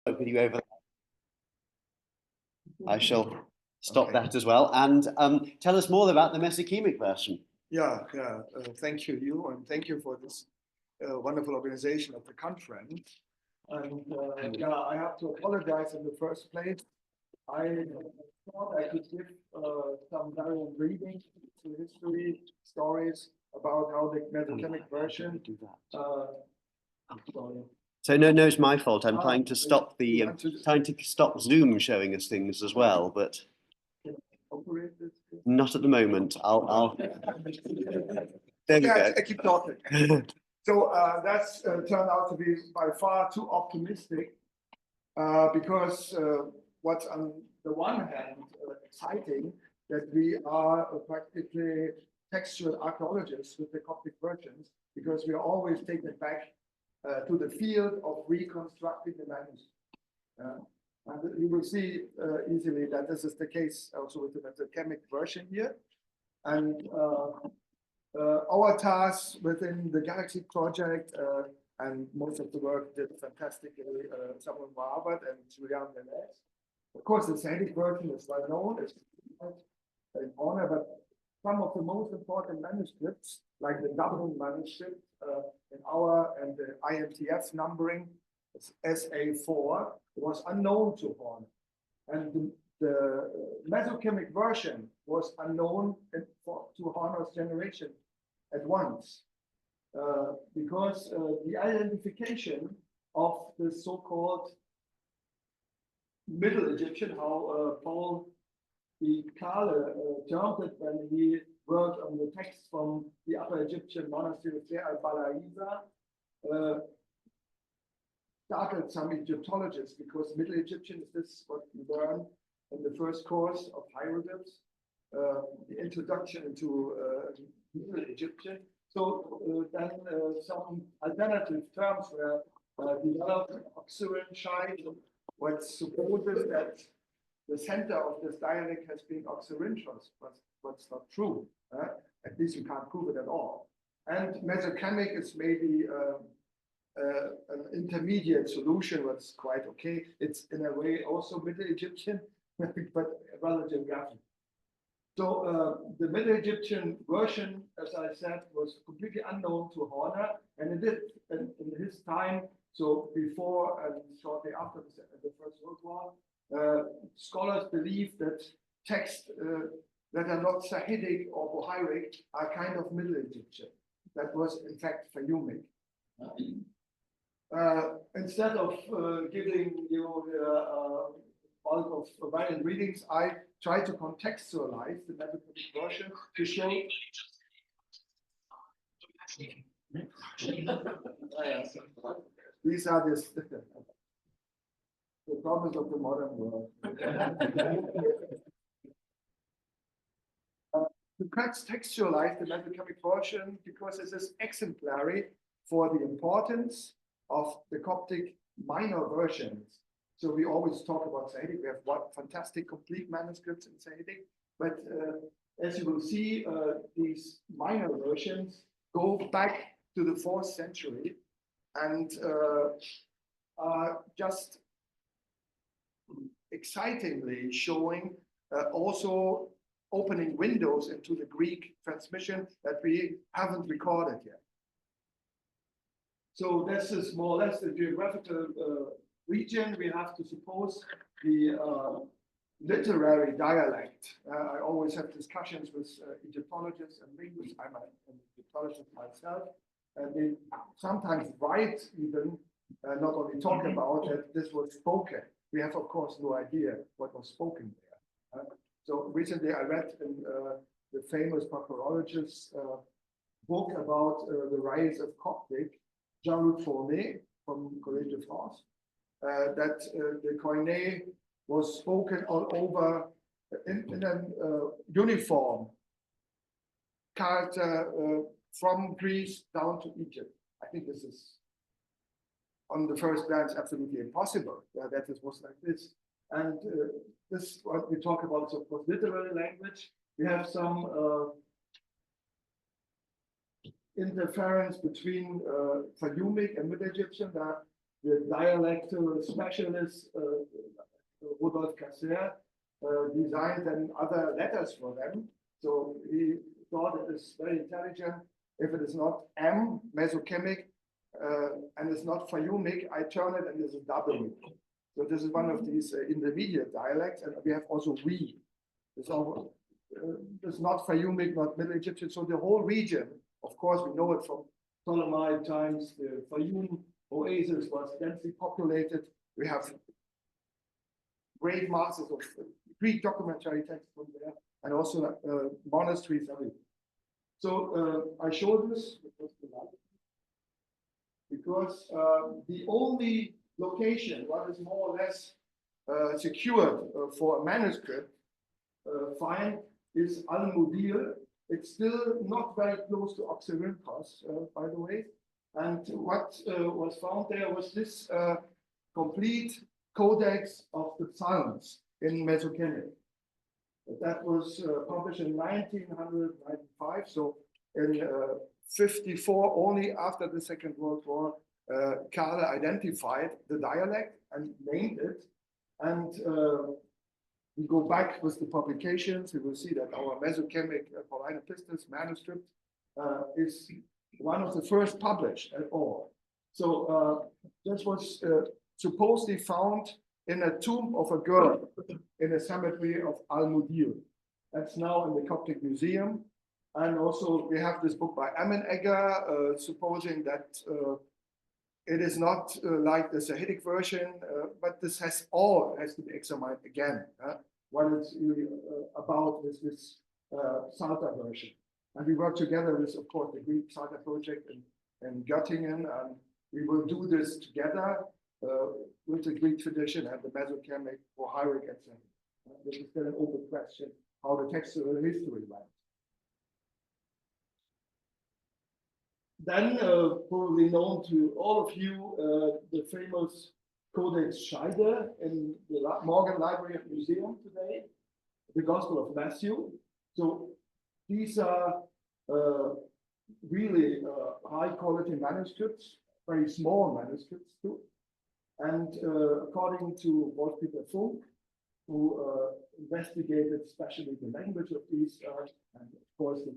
With you over. I shall stop that as well. And tell us more about the Mesokemic version. Yeah. Thank you, and thank you for this wonderful organization of the conference. And yeah, I have to apologize in the first place. I thought I could give some variant readings to history stories about how the Mesokemic version. So no, it's my fault. I'm trying to stop the trying to stop Zoom showing us things as well, but not at the moment. I'll. There we go. I keep talking. So that's turned out to be by far too optimistic because what's on the one hand exciting that we are practically textual archaeologists with the Coptic versions, because we are always taken back to the field of reconstructing the manuscript. And you will see easily that this is the case also with the Mesokemic version here. And our tasks within the GALaCSy project, and most of the work did fantastically someone from Harvard and Julian Velez. Of course, the Semitic version is well known, it's an honor, but some of the most important manuscripts, like the Dublin manuscript in our and the IMTF numbering, SA4, was unknown to Horner. And the Mesokemic version was unknown to Horner's generation at once, because the identification of the so-called Middle Egyptian, how Paul termed it when he worked on the text from the Upper Egyptian monastery of Al-Balaiza, started some Egyptologists, because Middle Egyptian is this what we learn in the first course of hieroglyphs, the introduction into Middle Egyptian. So then some alternative terms were developed, Oxyrhynchite, what supposes that the center of this dialect has been Oxyrhynchos, but what's not true. At least you can't prove it at all. And Mesokemic is maybe an intermediate solution, what's quite okay. It's in a way also Middle Egyptian, but rather geographic. So the Middle Egyptian version, as I said, was completely unknown to Horner, and in his time, so before and shortly after the First World War, scholars believe that texts that are not Sahidic or Bohairic are kind of Middle Egyptian. That was in fact Fayumic. Instead of giving you the bulk of variant readings, I try to contextualize the Mesokemic version to show. These are the problems of the modern world. To contextualize the Mesokemic version, because this is exemplary for the importance of the Coptic minor versions. So we always talk about Sahidic. We have one fantastic complete manuscripts in Sahidic, but as you will see, these minor versions go back to the 4th century and are just excitingly showing also opening windows into the Greek transmission that we haven't recorded yet. So this is more or less the geographical region. We have to suppose the literary dialect. I always have discussions with Egyptologists and linguists. I'm an Egyptologist myself, and they sometimes write even, not only talk about that this was spoken. We have, of course, no idea what was spoken there. So recently I read in the famous papyrologist's book about the rise of Coptic, Jean-Luc Fournet from Collège de France, that the Koine was spoken all over in a uniform character from Greece down to Egypt. I think this is, on the first glance, absolutely impossible. That it was like this. And this, what we talk about, so for literary language, we have some interference between Fayumic and Middle Egyptian. There are the dialectal specialist, Rudolf Casser, designed then other letters for them. So he thought it is very intelligent. If it is not M, Mesokemic, and it's not Fayumic, I turn it and it's a W. So this is one of these intermediate dialects, and we have also we. It's not Fayumic, not Middle Egyptian. So the whole region, of course, we know it from Ptolemaic times. The Fayum oasis was densely populated. We have great masses of Greek documentary texts from there, and also monasteries everywhere. So I show this because the only location what is more or less secured for a manuscript find is Al-Mudir. It's still not very close to Oxyrhynchos, by the way. And what was found there was this complete codex of the Psalms in Mesokemic. That was published in 1995. So in 54, only after the Second World War, GALaCSy identified the dialect and named it. And we go back with the publications, we will see that our Mesokemic Pauline Epistles manuscript is one of the first published at all. So this was supposedly found in a tomb of a girl in a cemetery of Al-Mudir. That's now in the Coptic Museum. And also we have this book by Amenegger, supposing that it is not like the Sahidic version, but this has to be examined again. What it's really about is this Psalter version. And we work together with, of course, the Greek Psalter project in Göttingen, and we will do this together with the Greek tradition and the Mesokemic or Hierarch, etc. This is still an open question how the textual history went. Then, probably known to all of you, the famous Codex Scheide in the Morgan Library and Museum today, the Gospel of Matthew. So these are really high quality manuscripts, very small manuscripts too. And according to Wolf-Peter Funk, who investigated especially the language of these, and of course the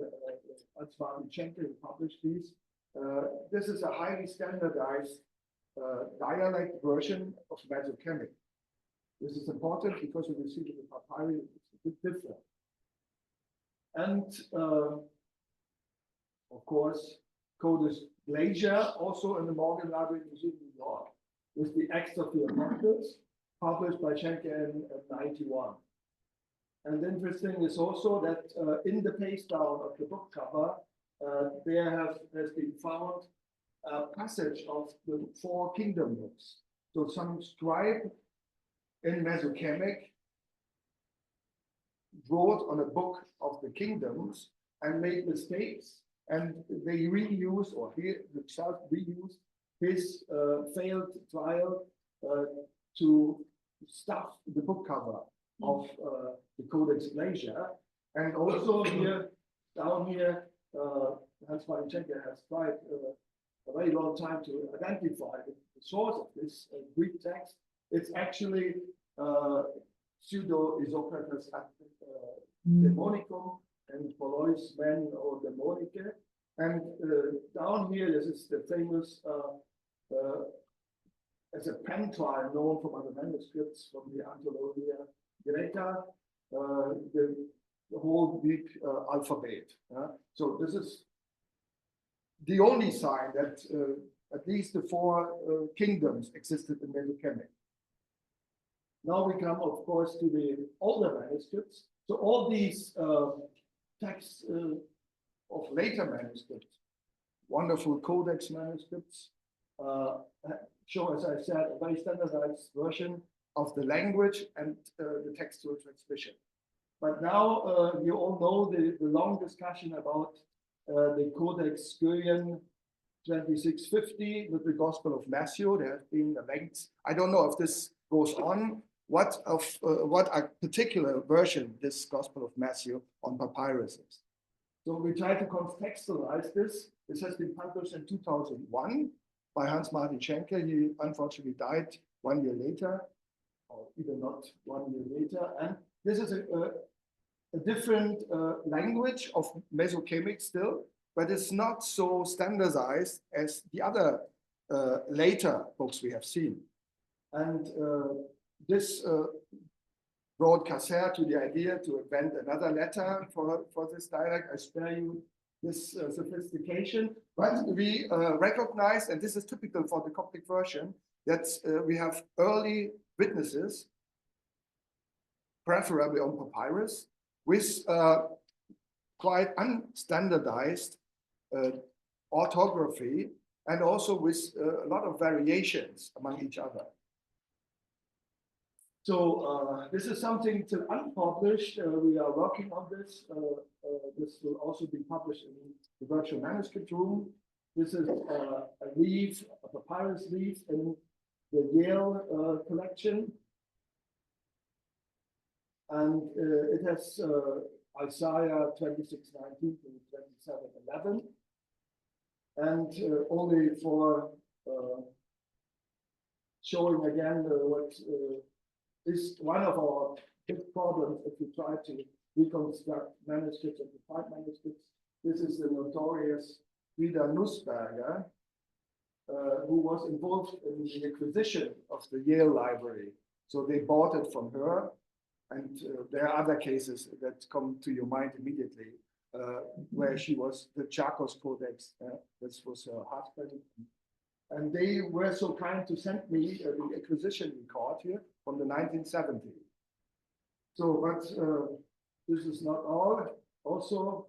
Schenker who published these, this is a highly standardized dialect version of Mesokemic. This is important because we will see that the papyri is a bit different. And of course, Codex GALaCSy, also in the Morgan Library Museum in New York, with the Acts of the Apostles, published by Schenker in 91. And interesting is also that in the page down of the book cover, there has been found a passage of the 4 kingdom books. So some scribe in Mesokemic wrote on a book of the kingdoms and made mistakes, and they reused, or he himself reused, his failed trial to stuff the book cover of the Codex GALaCSy. And also here, down here, Hans-Martin Schenker has tried a very long time to identify the source of this Greek text. It's actually pseudo-Isocrates Demonicum and Polois Men or Demonike. And down here, this is the famous, as a pen trial known from other manuscripts from the Anthologia Graeca, the whole Greek alphabet. So this is the only sign that at least the 4 kingdoms existed in Mesokemic. Now we come, of course, to the older manuscripts. So all these texts of later manuscripts, wonderful codex manuscripts, show, as I said, a very standardized version of the language and the textual transmission. But now you all know the long discussion about the Codex Skyrian 2650 with the Gospel of Matthew. There have been lengths. I don't know if this goes on. What a particular version this Gospel of Matthew on papyrus is. So we try to contextualize this. This has been published in 2001. by Hans Martin Schenker. He unfortunately died 1 year later, or even not 1 year later. And this is a different language of Mesokemic still, but it's not so standardized as the other later books we have seen. And this brought Casser to the idea to invent another letter for this dialect. I spare you this sophistication, but we recognize, and this is typical for the Coptic version, that we have early witnesses, preferably on papyrus, with quite unstandardized orthography, and also with a lot of variations among each other. So this is something still unpublished. We are working on this. This will also be published in the virtual manuscript room. This is a leaf, a papyrus leaf in the Yale collection. And it has Isaiah 26:19 to 27:11. And only for showing again what is one of our big problems if you try to reconstruct manuscripts and to find manuscripts. This is the notorious Frida Nussberger, who was involved in the acquisition of the Yale library. So they bought it from her. And there are other cases that come to your mind immediately, where she was the Charcos Codex. This was her husband. And they were so kind to send me the acquisition record here from the 1970s. So, but this is not all. Also,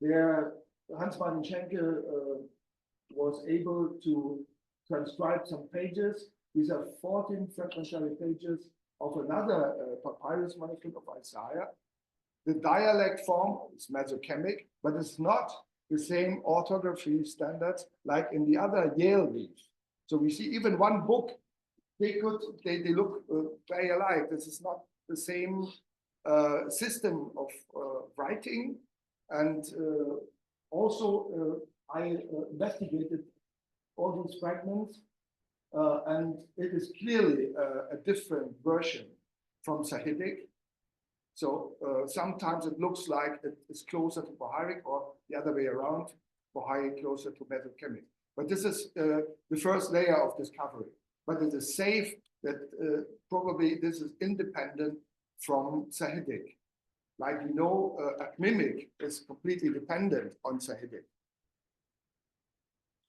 Hans Martin Schenker was able to transcribe some pages. These are 14 fragmentary pages of another papyrus manuscript of Isaiah. The dialect form is Mesokemic, but it's not the same orthography standards like in the other Yale leaves. So we see even one book, they look very alike. This is not the same system of writing. And also I investigated all these fragments, and it is clearly a different version from Sahidic. So sometimes it looks like it is closer to Bohairic, or the other way around, Bohairic closer to Mesokemic. But this is the first layer of discovery. But it is safe that probably this is independent from Sahidic. Like you know, Acmimic is completely dependent on Sahidic.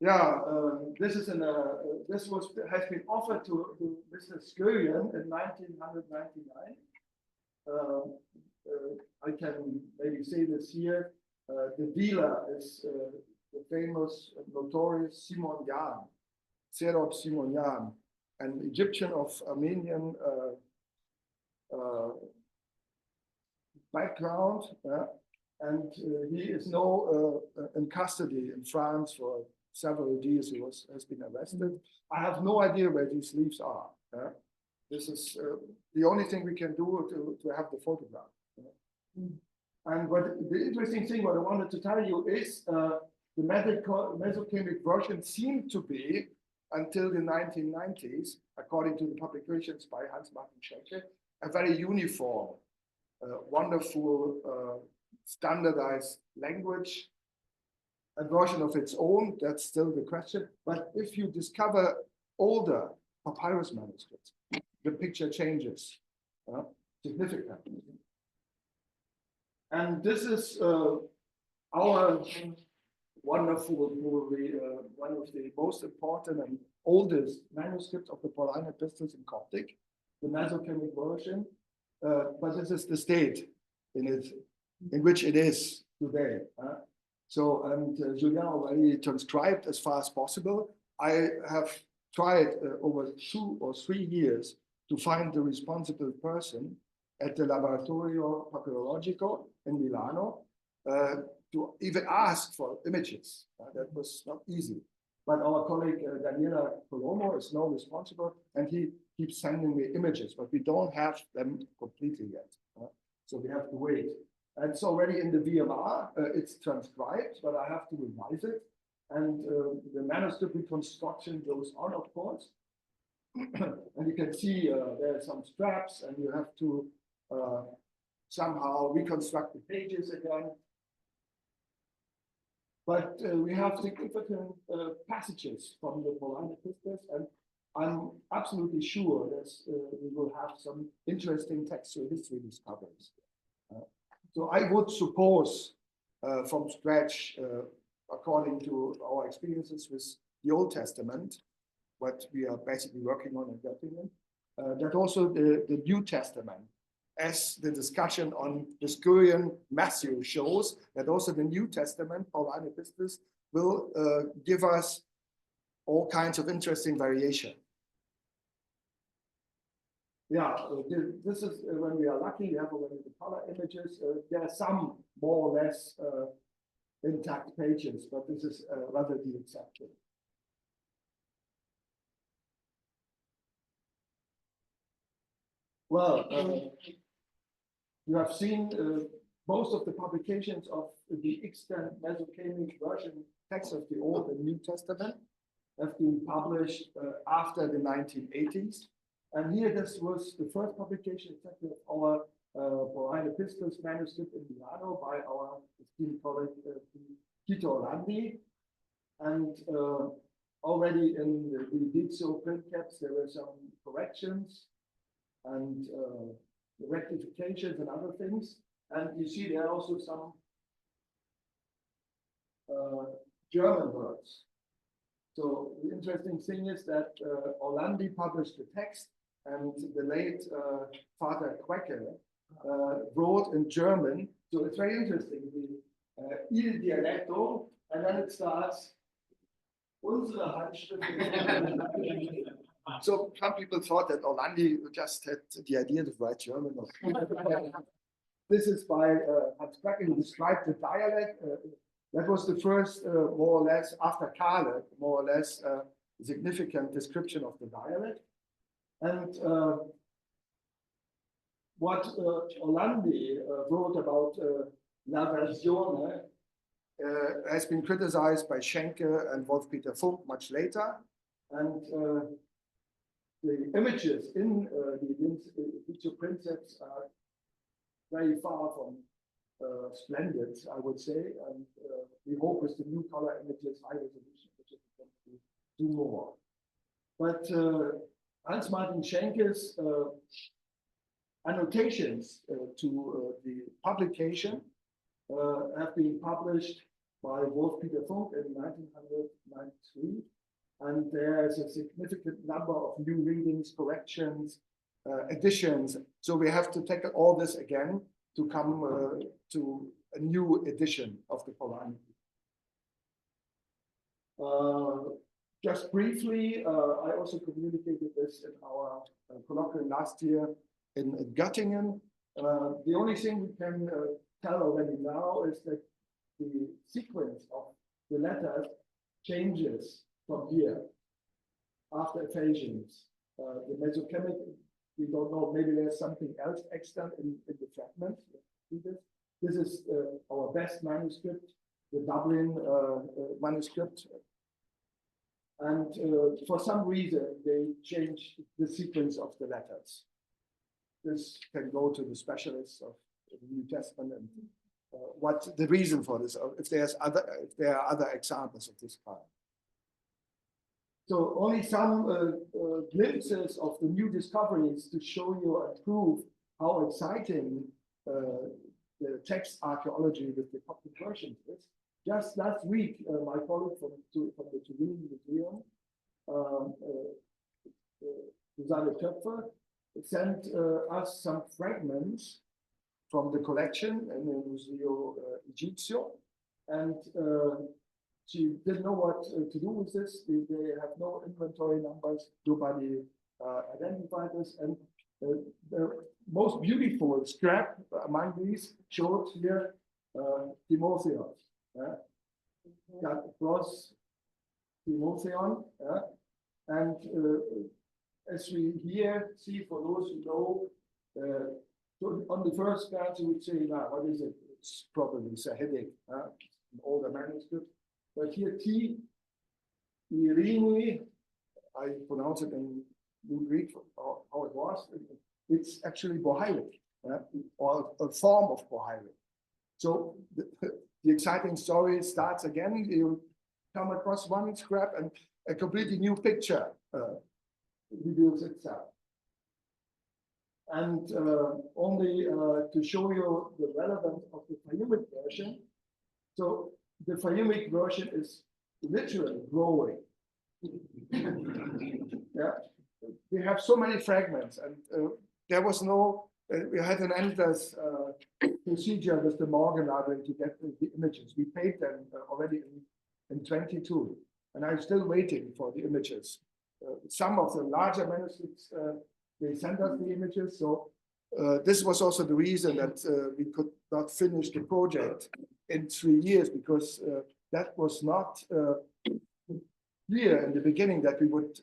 Yeah, this has been offered to Mr. Skurian in 1999. I can maybe say this here. The dealer is the famous, notorious Simon Yan, Serop Simon Yan, an Egyptian of Armenian background, and he is now in custody in France for several years. He has been arrested. I have no idea where these leaves are. This is the only thing we can do to have the photograph. And the interesting thing, what I wanted to tell you is the Mesokemic version seemed to be, until the 1990s, according to the publications by Hans Martin Schenker, a very uniform, wonderful, standardized language, a version of its own. That's still the question. But if you discover older papyrus manuscripts, the picture changes significantly. And this is our wonderful, probably one of the most important and oldest manuscripts of the Pauline Epistles in Coptic, the Mesokemic version. But this is the state in which it is today. So, and Julien already transcribed as far as possible. I have tried over 2 or 3 years to find the responsible person at the Laboratorio Papyrologico in Milano to even ask for images. That was not easy. But our colleague Daniela Colomo is now responsible, and he keeps sending me images, but we don't have them completely yet. So we have to wait. And it's already in the VMR, it's transcribed, but I have to revise it. and the manuscript reconstruction goes on, of course. And you can see there are some straps, and you have to somehow reconstruct the pages again. But we have significant passages from the Pauline Epistles, and I'm absolutely sure that we will have some interesting textual history discoveries. So I would suppose from scratch, according to our experiences with the Old Testament, what we are basically working on and getting in, that also the New Testament, as the discussion on the Skurian Matthew shows, that also the New Testament, Pauline Epistles, will give us all kinds of interesting variation. Yeah, this is when we are lucky, we have already the color images. There are some more or less intact pages, but this is rather the exception. Well, you have seen most of the publications of the extant Mesokemic version text of the Old and New Testament have been published after the 1980s. And here, this was the first publication exactly of our Pauline Epistles manuscript in Milano by our esteemed colleague Tito Orlandi. And already in the Editio print caps, there were some corrections and rectifications and other things. And you see there are also some German words. So the interesting thing is that Orlandi published the text, and the late Father Quecke wrote in German. So it's very interesting. The Il Dialetto, and then it starts unsere Handschrift. So some people thought that Orlandi just had the idea to write German. This is by Hans Quecke, who described the dialect. That was the first, more or less, after Kale, more or less significant description of the dialect. And what Orlandi wrote about La Versione has been criticized by Schenke and Wolf-Peter Funk much later. And the images in the Editio Princeps are very far from splendid, I would say. And we hope with the new color images, high resolution, which is going to do more. But Hans Martin Schenke's annotations to the publication have been published by Wolf-Peter Funk in 1993. And there's a significant number of new readings, corrections, additions. So we have to take all this again to come to a new edition of the Pauline. Just briefly, I also communicated this in our colloquium last year in Göttingen. The only thing we can tell already now is that the sequence of the letters changes from here after ephesians. The Mesokemic, we don't know, maybe there's something else extant in the fragment. This is our best manuscript, the Dublin manuscript. And for some reason, they changed the sequence of the letters. This can go to the specialists of the New Testament and what the reason for this, if there are other examples of this kind. So only some glimpses of the new discoveries to show you and prove how exciting the text archaeology with the Coptic versions is. Just last week, my colleague from the Turin Museum, Susanne Töpfer, sent us some fragments from the collection in the Museo Egizio, and she didn't know what to do with this. They have no inventory numbers. Nobody identified this. And the most beautiful scrap among these showed here Timotheus. That was Timotheon. And as we here see, for those who know, so on the first glance, you would say, nah, what is it? It's probably Sahidic, an older manuscript. but here T. Irini, I pronounce it in Greek how it was. It's actually Bohairic, or a form of Bohairic. So the exciting story starts again. You come across one scrap and a completely new picture reveals itself. And only to show you the relevance of the Fayumic version. So the Fayumic version is literally growing. Yeah, we have so many fragments, and there was no. We had an endless procedure with the Morgan library to get the images. We paid them already in 22, and I'm still waiting for the images. Some of the larger manuscripts, they sent us the images. So this was also the reason that we could not finish the project in 3 years, because that was not clear in the beginning that we would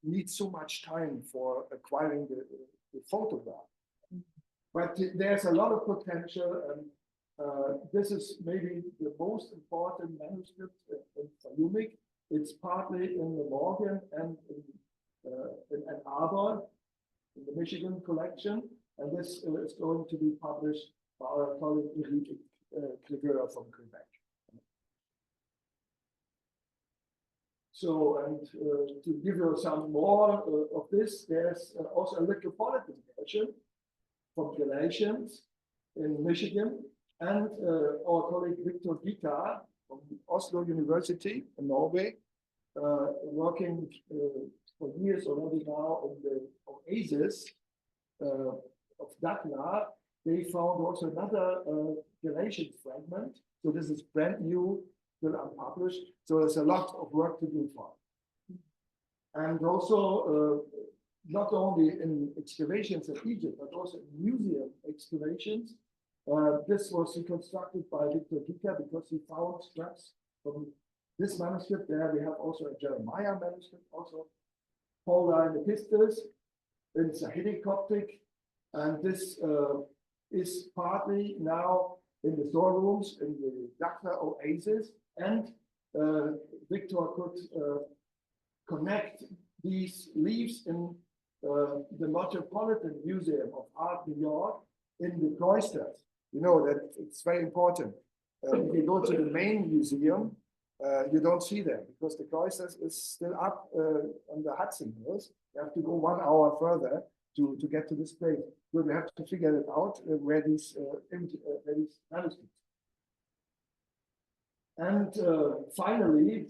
need so much time for acquiring the photograph. But there's a lot of potential, and this is maybe the most important manuscript in Fayumic. It's partly in the Morgan and in Ann Arbor, in the Michigan collection, and this is going to be published by our colleague Eric Krieger from Quebec. So, and to give you some more of this, there's also a metropolitan version from GALaCSy in Michigan, and our colleague Victor Gita from Oslo University in Norway, working for years already now on the oasis of Dagna. They found also another GALaCSy fragment. So this is brand new, still unpublished. So there's a lot of work to do for it. And also, not only in excavations in Egypt, but also in museum excavations. This was reconstructed by Victor Gita because he found scraps from this manuscript. There we have also a Jeremiah manuscript, also Pauline Epistles in Mesokemic Coptic. And this is partly now in the storerooms in the Dagna oasis. And Victor could connect these leaves in the Metropolitan Museum of Art, New York, in the cloisters. You know that it's very important. If you go to the main museum, you don't see them because the cloisters is still up on the Hudson Hills. You have to go 1 hour further to get to this place. So we have to figure it out where these manuscripts. And finally,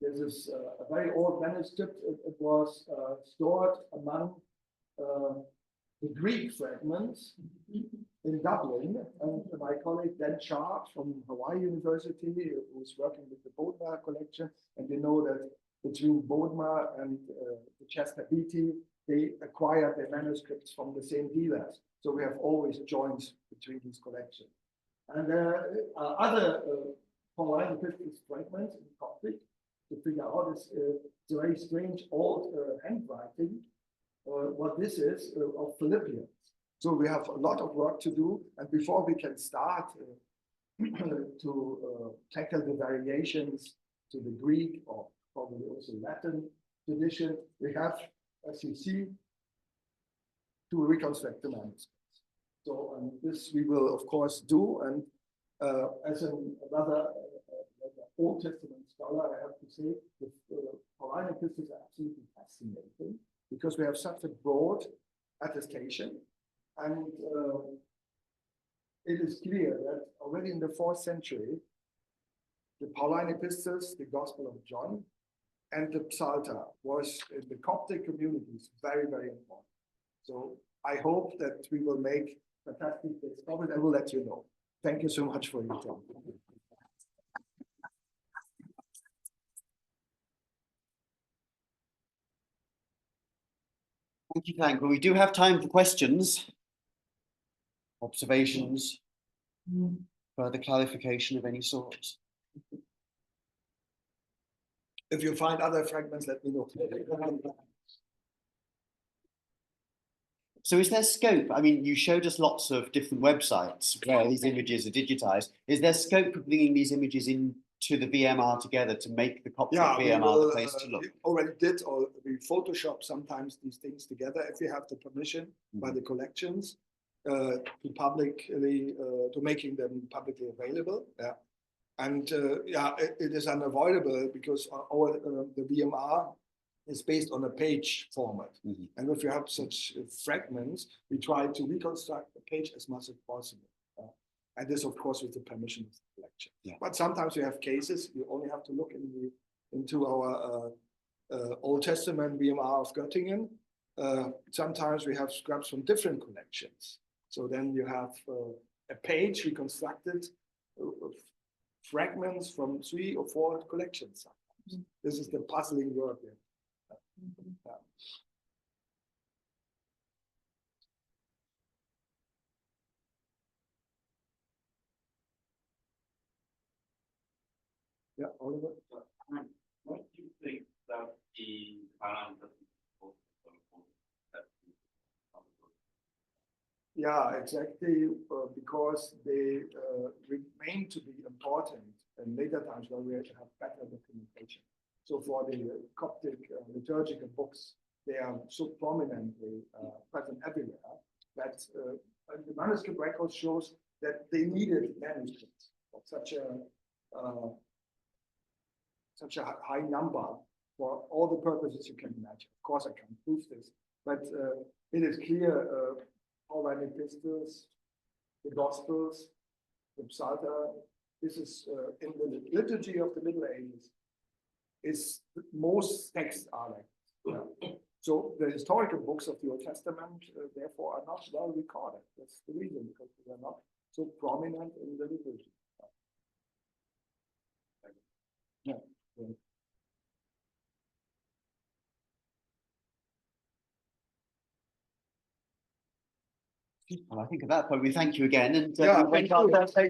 this is a very old manuscript. It was stored among the Greek fragments in Dublin. And my colleague Dan Sharp from Hawaii University, who's working with the Bodmer collection, and they know that between Bodmer and the Chester Beatty, they acquired their manuscripts from the same dealers. So we have always joined between these collections. And there are other Pauline Epistles fragments in Coptic to figure out this very strange old handwriting, what this is of Philippians. So we have a lot of work to do, and before we can start to tackle the variations to the Greek or probably also Latin tradition, we have, as you see, to reconstruct the manuscripts. So this we will of course do, and as another Old Testament scholar, I have to say the Pauline Epistles are absolutely fascinating because we have such a broad attestation, and it is clear that already in the 4th century, the Pauline Epistles, the Gospel of John, and the Psalter was in the Coptic communities very, very important. So I hope that we will make fantastic discoveries. I will let you know. Thank you so much for your time. Thank you, Frank. Well, we do have time for questions, observations, further clarification of any sort. If you find other fragments, let me know. So is there scope? I mean, you showed us lots of different websites where these images are digitized. Is there scope for bringing these images into to the VMR together to make the Coptic Yeah, VMR the place to look? we already did, or we Photoshop sometimes these things together if we have the permission by the collections to publicly to making them publicly available. Yeah, and yeah, it is unavoidable because the VMR is based on a page format, and if you have such fragments, we try to reconstruct the page as much as possible. And this, of course, with the permission of the collection. Yeah. But sometimes we have cases, you only have to look into our Old Testament VMR of Göttingen. Sometimes we have scraps from different collections. So then you have a page reconstructed of fragments from 3 or 4 collections sometimes. This is the puzzling work here. Yeah, Oliver. What do you think that the balance of Yeah, exactly, because they remain to be important in later times when we have better documentation. So for the Coptic liturgical books, they are so prominently present everywhere that the manuscript record shows that they needed manuscripts of such a high number for all the purposes you can imagine. Of course, I can prove this, but it is clear Pauline Epistles, the Gospels, the Psalter. This is in the liturgy of the Middle Ages. Is most texts are like this. Yeah. So the historical books of the Old Testament, therefore, are not well recorded. That's the reason, because they are not so prominent in the liturgy. Yeah. Well, I think at that point we thank you again, and Yeah, we thank went you. our Thursday.